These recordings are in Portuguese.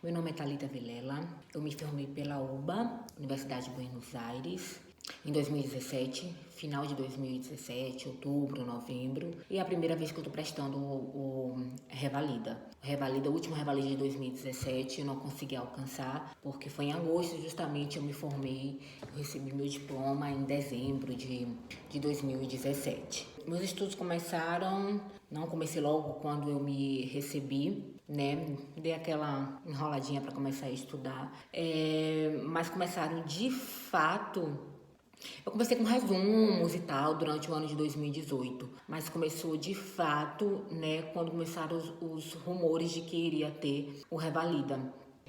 Meu nome é Thalita Vilela, eu me formei pela UBA, Universidade de Buenos Aires, em 2017, final de 2017, outubro, novembro, e é a primeira vez que eu tô prestando o Revalida. O último Revalida de 2017 eu não consegui alcançar, porque foi em agosto justamente eu me formei, eu recebi meu diploma em dezembro de 2017. Meus estudos começaram, não comecei logo quando eu me recebi, né? Dei aquela enroladinha para começar a estudar, mas começaram de fato. Eu comecei com resumos e tal durante o ano de 2018, mas começou de fato, né, quando começaram os rumores de que iria ter o Revalida,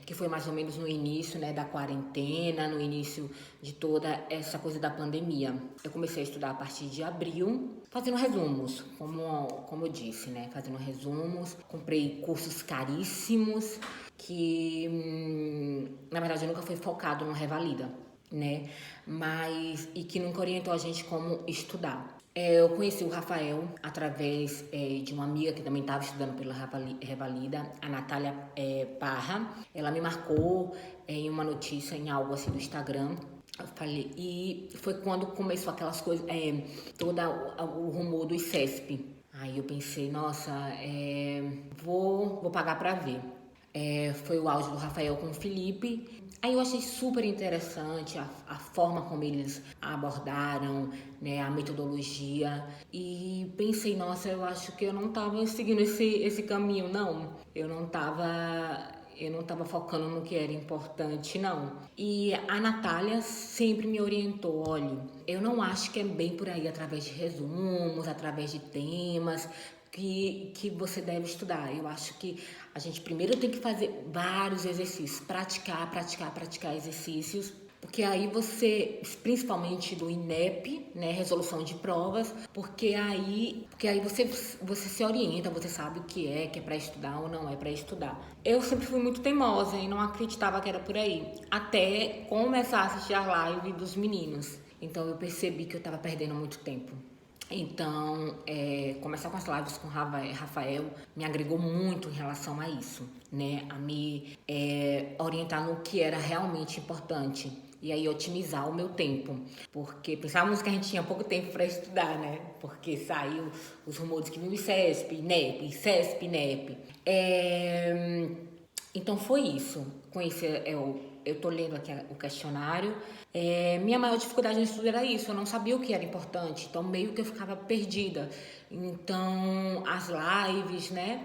que foi mais ou menos no início, né, da quarentena, no início de toda essa coisa da pandemia. Eu comecei a estudar a partir de abril, fazendo resumos, como eu disse, né, fazendo resumos. Comprei cursos caríssimos que, na verdade, eu nunca fui focado no Revalida, né? Mas e que nunca orientou a gente como estudar. Eu conheci o Rafael através de uma amiga que também estava estudando pela Revalida, a Natália Parra. Ela me marcou em uma notícia, em algo assim do Instagram. Eu falei, e foi quando começou aquelas coisas, todo o rumor do ICESP. Aí eu pensei, nossa, vou pagar pra ver. Foi o áudio do Rafael com o Felipe. Aí eu achei super interessante a forma como eles abordaram, né, a metodologia. E pensei, nossa, eu acho que eu não estava seguindo esse caminho, não. Eu não tava focando no que era importante, não. E a Natália sempre me orientou, olha, eu não acho que é bem por aí, através de resumos, através de temas, que você deve estudar. Eu acho que a gente primeiro tem que fazer vários exercícios, praticar exercícios, porque aí você, principalmente do INEP, né, resolução de provas, porque aí você se orienta, você sabe o que é para estudar ou não é para estudar. Eu sempre fui muito teimosa e não acreditava que era por aí, até começar a assistir a live dos meninos. Então eu percebi que eu estava perdendo muito tempo. Então, começar com as lives com o Rafael me agregou muito em relação a isso, né? A me orientar no que era realmente importante. E aí otimizar o meu tempo. Porque pensávamos que a gente tinha pouco tempo para estudar, né? Porque saiu os rumores que vinham ICESP, INEP, INEP. Então foi isso. Com esse, eu tô lendo aqui o questionário. Minha maior dificuldade no estudo era isso, eu não sabia o que era importante, então meio que eu ficava perdida. Então as lives, né,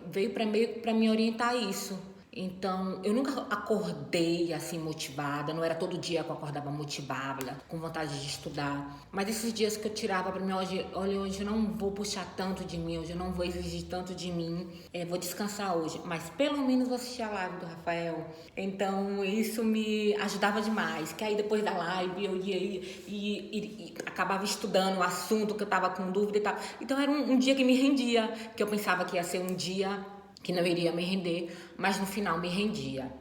veio meio para me orientar isso. Então, eu nunca acordei assim motivada, não era todo dia que eu acordava motivada, com vontade de estudar. Mas esses dias que eu tirava para mim, hoje eu não vou puxar tanto de mim, hoje eu não vou exigir tanto de mim, vou descansar hoje. Mas pelo menos vou assistir a live do Rafael. Então, isso me ajudava demais. Que aí depois da live eu ia e acabava estudando o assunto que eu tava com dúvida e tal. Então, era um dia que me rendia, que eu pensava que ia ser um dia que não iria me render, mas no final me rendia.